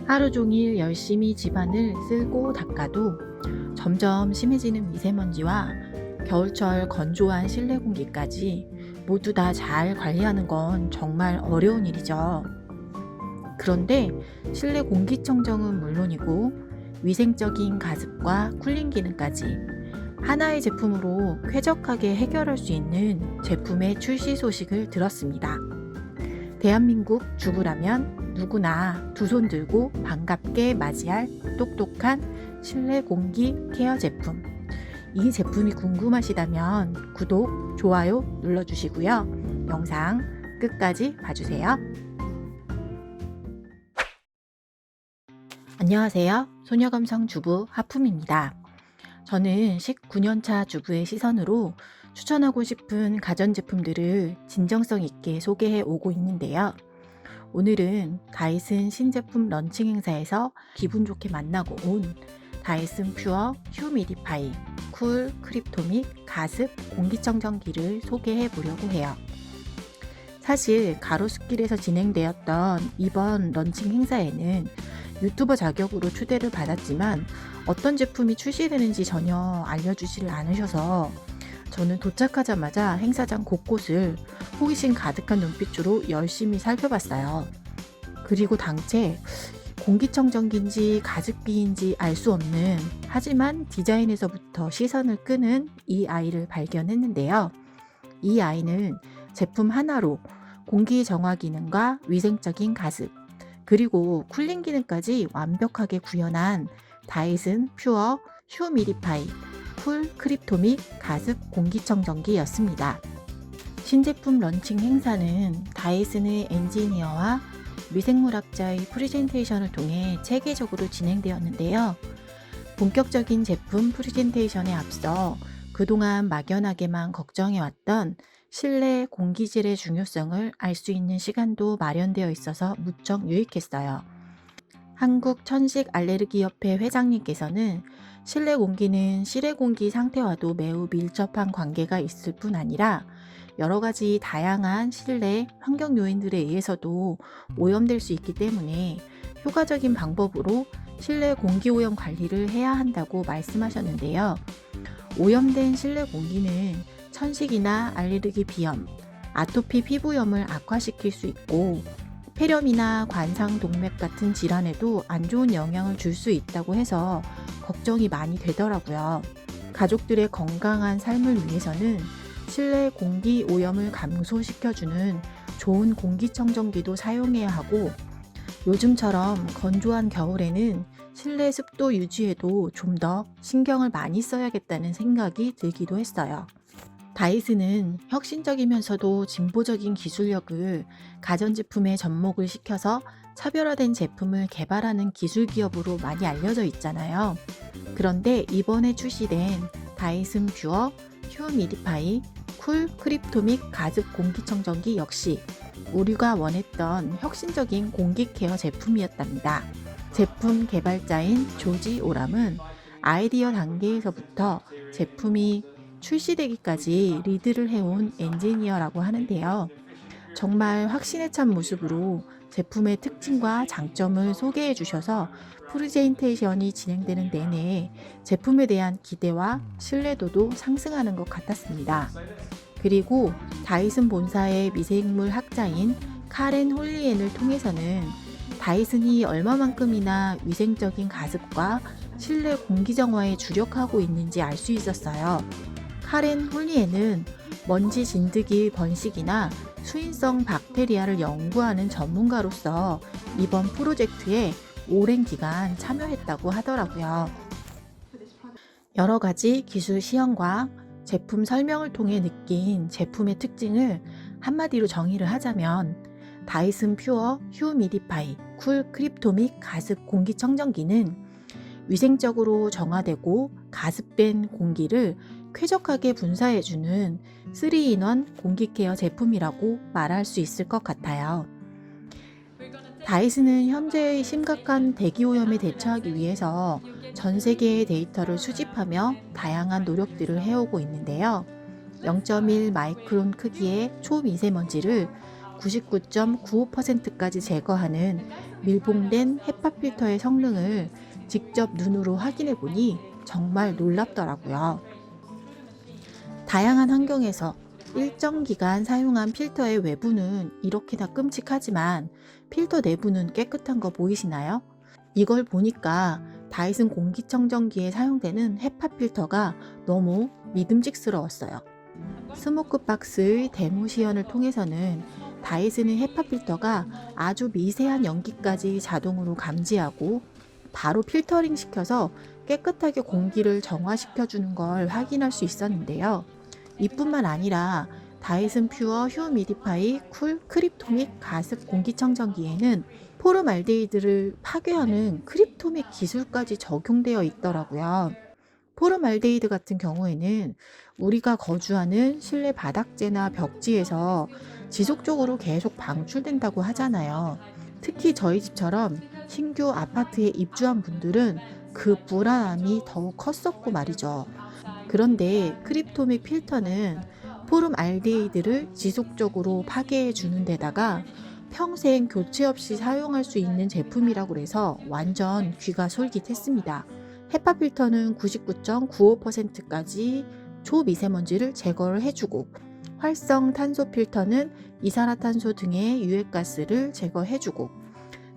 하루 종일 열심히 집안을 쓸고 닦아도 점점 심해지는 미세먼지와 겨울철 건조한 실내 공기까지 모두 다 잘 관리하는 건 정말 어려운 일이죠. 그런데 실내 공기청정은 물론이고 위생적인 가습과 쿨링 기능까지 하나의 제품으로 쾌적하게 해결할 수 있는 제품의 출시 소식을 들었습니다. 대한민국 주부라면 누구나 두 손 들고 반갑게 맞이할 똑똑한 실내 공기 케어 제품. 이 제품이 궁금하시다면 구독, 좋아요 눌러주시고요. 영상 끝까지 봐주세요. 안녕하세요. 소녀감성 주부 하품입니다. 저는 19년차 주부의 시선으로 추천하고 싶은 가전제품들을 진정성 있게 소개해 오고 있는데요. 오늘은 다이슨 신제품 런칭 행사에서 기분 좋게 만나고 온 다이슨 퓨어 휴미디파이 쿨 크립토믹 가습 공기청정기를 소개해 보려고 해요. 사실 가로수길에서 진행되었던 이번 런칭 행사에는 유튜버 자격으로 초대를 받았지만 어떤 제품이 출시되는지 전혀 알려주지를 않으셔서 저는 도착하자마자 행사장 곳곳을 호기심 가득한 눈빛으로 열심히 살펴봤어요. 그리고 당최 공기청정기인지 가습기인지 알 수 없는, 하지만 디자인에서부터 시선을 끄는 이 아이를 발견했는데요. 이 아이는 제품 하나로 공기 정화 기능과 위생적인 가습, 그리고 쿨링 기능까지 완벽하게 구현한 다이슨 퓨어 휴미디파이 쿨 크립토믹 가습 공기청정기였습니다. 신제품 런칭 행사는 다이슨의 엔지니어와 미생물학자의 프레젠테이션을 통해 체계적으로 진행되었는데요. 본격적인 제품 프레젠테이션에 앞서 그동안 막연하게만 걱정해왔던 실내 공기질의 중요성을 알 수 있는 시간도 마련되어 있어서 무척 유익했어요. 한국천식알레르기협회 회장님께서는 실내 공기는 실외 공기 상태와도 매우 밀접한 관계가 있을 뿐 아니라 여러 가지 다양한 실내 환경 요인들에 의해서도 오염될 수 있기 때문에 효과적인 방법으로 실내 공기 오염 관리를 해야 한다고 말씀하셨는데요. 오염된 실내 공기는 천식이나 알레르기 비염, 아토피 피부염을 악화시킬 수 있고 폐렴이나 관상동맥 같은 질환에도 안 좋은 영향을 줄 수 있다고 해서 걱정이 많이 되더라고요. 가족들의 건강한 삶을 위해서는 실내 공기 오염을 감소시켜주는 좋은 공기청정기도 사용해야 하고, 요즘처럼 건조한 겨울에는 실내 습도 유지에도 좀 더 신경을 많이 써야겠다는 생각이 들기도 했어요. 다이슨은 혁신적이면서도 진보적인 기술력을 가전제품에 접목을 시켜서 차별화된 제품을 개발하는 기술 기업으로 많이 알려져 있잖아요. 그런데 이번에 출시된 다이슨 퓨어 휴미디파이 쿨 크립토믹 가습 공기청정기 역시 우리가 원했던 혁신적인 공기 케어 제품이었답니다. 제품 개발자인 조지 오람은 아이디어 단계에서부터 제품이 출시되기까지 리드를 해온 엔지니어라고 하는데요. 정말 확신에 찬 모습으로 제품의 특징과 장점을 소개해 주셔서 프레젠테이션이 진행되는 내내 제품에 대한 기대와 신뢰도도 상승하는 것 같았습니다. 그리고 다이슨 본사의 미생물 학자인 카렌 홀리엔을 통해서는 다이슨이 얼마만큼이나 위생적인 가습과 실내 공기정화에 주력하고 있는지 알 수 있었어요. 카렌 홀리엔은 먼지 진드기 번식이나 수인성 박테리아를 연구하는 전문가로서 이번 프로젝트에 오랜 기간 참여했다고 하더라고요. 여러 가지 기술 시연과 제품 설명을 통해 느낀 제품의 특징을 한마디로 정의를 하자면 다이슨 퓨어 휴미디파이 쿨 크립토믹 가습 공기청정기는 위생적으로 정화되고 가습된 공기를 쾌적하게 분사해주는 3-in-1 공기케어 제품이라고 말할 수 있을 것 같아요. 다이슨은 현재의 심각한 대기오염에 대처하기 위해서 전 세계의 데이터를 수집하며 다양한 노력들을 해오고 있는데요. 0.1 마이크론 크기의 초미세먼지를 99.95%까지 제거하는 밀봉된 헤파 필터의 성능을 직접 눈으로 확인해 보니 정말 놀랍더라고요. 다양한 환경에서 일정 기간 사용한 필터의 외부는 이렇게나 끔찍하지만 필터 내부는 깨끗한 거 보이시나요? 이걸 보니까 다이슨 공기청정기에 사용되는 헤파 필터가 너무 믿음직스러웠어요. 스모크박스의 데모 시연을 통해서는 다이슨의 헤파 필터가 아주 미세한 연기까지 자동으로 감지하고 바로 필터링 시켜서 깨끗하게 공기를 정화시켜주는 걸 확인할 수 있었는데요. 이뿐만 아니라 다이슨 퓨어 휴미디파이 쿨 크립토믹 가습 공기청정기에는 포름알데히드를 파괴하는 크립토믹 기술까지 적용되어 있더라고요. 포름알데히드 같은 경우에는 우리가 거주하는 실내 바닥재나 벽지에서 지속적으로 계속 방출된다고 하잖아요. 특히 저희 집처럼 신규 아파트에 입주한 분들은 그 불안함이 더욱 컸었고 말이죠. 그런데 크립토믹 필터는 포름알데히드를 지속적으로 파괴해 주는 데다가 평생 교체 없이 사용할 수 있는 제품이라고 해서 완전 귀가 솔깃했습니다. 헤파 필터는 99.95%까지 초미세먼지를 제거를 해주고 활성 탄소 필터는 이산화탄소 등의 유해가스를 제거해주고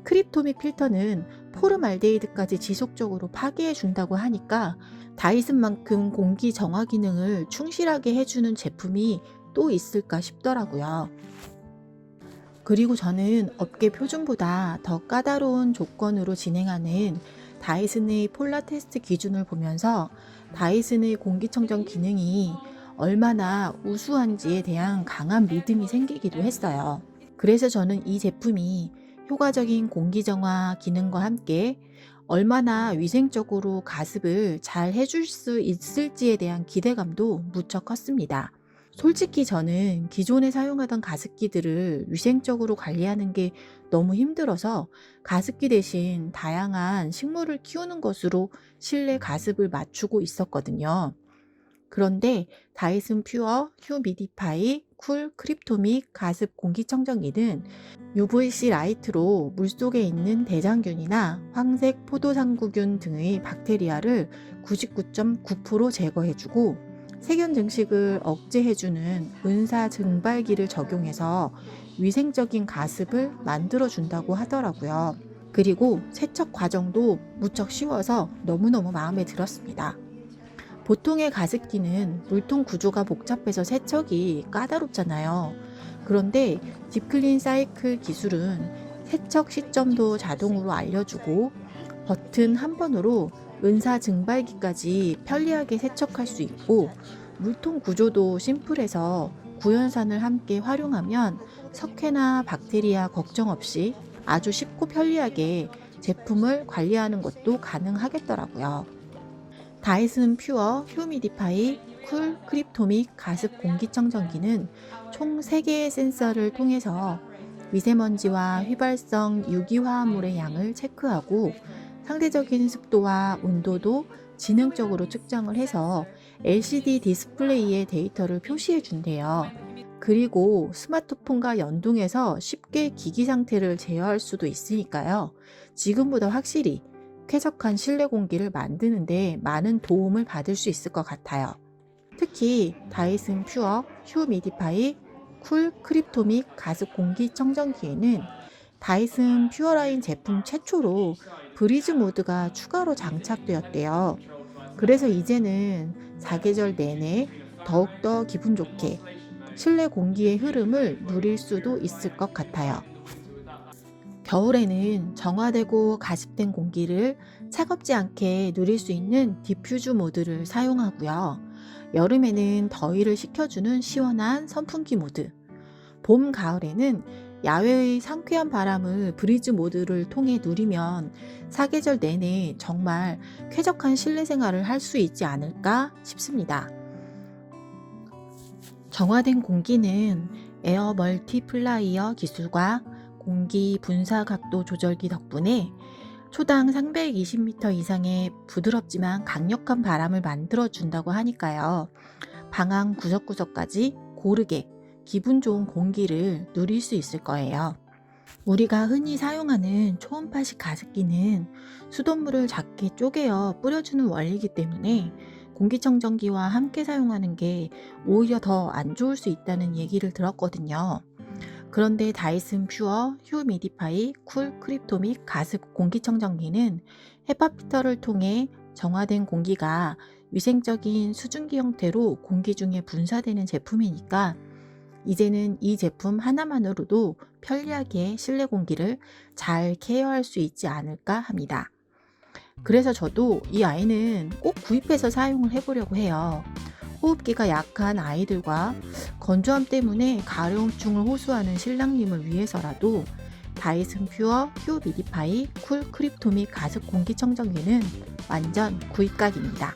크립토믹 필터는 포름알데히드까지 지속적으로 파괴해 준다고 하니까 다이슨만큼 공기 정화 기능을 충실하게 해주는 제품이 또 있을까 싶더라고요. 그리고 저는 업계 표준보다 더 까다로운 조건으로 진행하는 다이슨의 폴라 테스트 기준을 보면서 다이슨의 공기청정 기능이 얼마나 우수한지에 대한 강한 믿음이 생기기도 했어요. 그래서 저는 이 제품이 효과적인 공기정화 기능과 함께 얼마나 위생적으로 가습을 잘 해줄 수 있을지에 대한 기대감도 무척 컸습니다. 솔직히 저는 기존에 사용하던 가습기들을 위생적으로 관리하는 게 너무 힘들어서 가습기 대신 다양한 식물을 키우는 것으로 실내 가습을 맞추고 있었거든요. 그런데 다이슨 퓨어 휴미디파이 쿨 크립토믹 가습 공기청정기는 UVC 라이트로 물속에 있는 대장균이나 황색 포도상구균 등의 박테리아를 99.9% 제거해주고 세균 증식을 억제해주는 은사 증발기를 적용해서 위생적인 가습을 만들어준다고 하더라고요. 그리고 세척 과정도 무척 쉬워서 너무너무 마음에 들었습니다. 보통의 가습기는 물통 구조가 복잡해서 세척이 까다롭잖아요. 그런데 딥클린 사이클 기술은 세척 시점도 자동으로 알려주고 버튼 한 번으로 은사 증발기까지 편리하게 세척할 수 있고 물통 구조도 심플해서 구연산을 함께 활용하면 석회나 박테리아 걱정 없이 아주 쉽고 편리하게 제품을 관리하는 것도 가능하겠더라고요. 다이슨 퓨어 휴미디파이 쿨 크립토믹 가습 공기청정기는 총 3개의 센서를 통해서 미세먼지와 휘발성 유기화합물의 양을 체크하고 상대적인 습도와 온도도 지능적으로 측정을 해서 LCD 디스플레이에 데이터를 표시해 준대요. 그리고 스마트폰과 연동해서 쉽게 기기 상태를 제어할 수도 있으니까요. 지금보다 확실히 쾌적한 실내 공기를 만드는데 많은 도움을 받을 수 있을 것 같아요. 특히 다이슨 퓨어 휴미디파이 쿨 크립토믹 가습 공기 청정기에는 다이슨 퓨어라인 제품 최초로 브리즈 모드가 추가로 장착되었대요. 그래서 이제는 사계절 내내 더욱더 기분 좋게 실내 공기의 흐름을 누릴 수도 있을 것 같아요. 겨울에는 정화되고 가습된 공기를 차갑지 않게 누릴 수 있는 디퓨즈 모드를 사용하고요. 여름에는 더위를 식혀주는 시원한 선풍기 모드, 봄, 가을에는 야외의 상쾌한 바람을 브리즈 모드를 통해 누리면 사계절 내내 정말 쾌적한 실내 생활을 할 수 있지 않을까 싶습니다. 정화된 공기는 에어 멀티플라이어 기술과 공기 분사 각도 조절기 덕분에 초당 320m 이상의 부드럽지만 강력한 바람을 만들어 준다고 하니까요. 방안 구석구석까지 고르게 기분 좋은 공기를 누릴 수 있을 거예요. 우리가 흔히 사용하는 초음파식 가습기는 수돗물을 작게 쪼개어 뿌려주는 원리이기 때문에 공기청정기와 함께 사용하는 게 오히려 더 안 좋을 수 있다는 얘기를 들었거든요. 그런데 다이슨 퓨어 휴미디파이 쿨 크립토믹 가습 공기청정기는 헤파 필터를 통해 정화된 공기가 위생적인 수증기 형태로 공기 중에 분사되는 제품이니까 이제는 이 제품 하나만으로도 편리하게 실내 공기를 잘 케어할 수 있지 않을까 합니다. 그래서 저도 이 아이는 꼭 구입해서 사용을 해보려고 해요. 호흡기가 약한 아이들과 건조함 때문에 가려움증을 호소하는 신랑님을 위해서라도 다이슨 퓨어 휴미디파이 쿨 크립토믹 가습 공기청정기는 완전 구입각입니다.